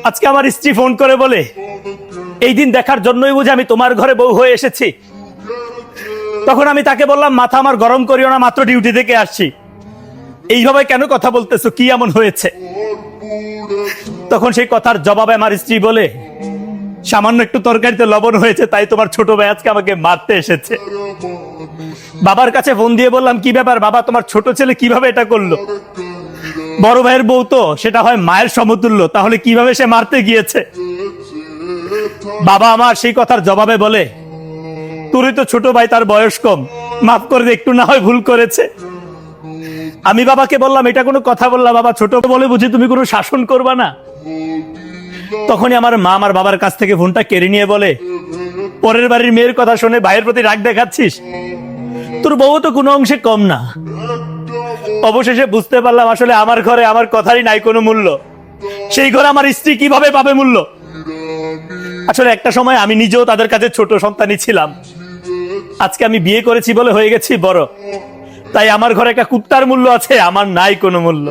আজকে আমার স্ত্রী ফোন করে বলে, এই দিন দেখার জন্যই বুঝি আমি তোমার ঘরে বউ হয়ে এসেছি। তখন আমি তাকে বললাম, মাথা আমার গরম করিও না, মাত্র ডিউটি থেকে আসছি, এইভাবে কেন কথা বলতেছো, কি এমন হয়েছে? তখন সেই কথার জবাবে আমার স্ত্রী বলে, সামান্য একটু তরকারিতে লবণ হয়েছে, তাই তোমার ছোট ভাই আজকে আমাকে মারতে এসেছে। বাবার কাছে ফোন দিয়ে বললাম, কি ব্যাপার বাবা, তোমার ছোট ছেলে কিভাবে এটা করলো? বড় ভাইয়ের বউ তো সেটা হয় মায়ের সমতুল্য, তাহলে কিভাবে সে মারতে গিয়েছে? বাবা আমার সেই কথার জবাবে বলে, তোরই তো ছোট ভাই, তার বয়স কম, মাফ করে দে, একটু না হয় ভুল করেছে। আমি বাবাকে বললাম, এটা কোনো কথা বললাম বাবা, ছোট বলে বুঝি তুমি কোনো শাসন করবা না? তখনই আমার মা আমার বাবার কাছ থেকে ফোনটা কেড়ে নিয়ে বলে, পরের বাড়ির মেয়ের কথা শুনে ভাইয়ের প্রতি রাগ দেখাচ্ছিস? তোর বউ তো কোনো অংশে কম না। অবশেষে বুঝতে পারলাম আসলে আমার ঘরে আমার কথারই নাই কোনো মূল্য, সেই ঘরে আমার স্ত্রী কিভাবে পাবে মূল্য। আসলে একটা সময় আমি নিজেও তাদের কাছে ছোট সন্তানই ছিলাম। আজকে আমি বিয়ে করেছি বলে হয়ে গেছি বড়, তাই আমার ঘরে একটা কুত্তার মূল্য আছে, আমার নাই কোনো মূল্য।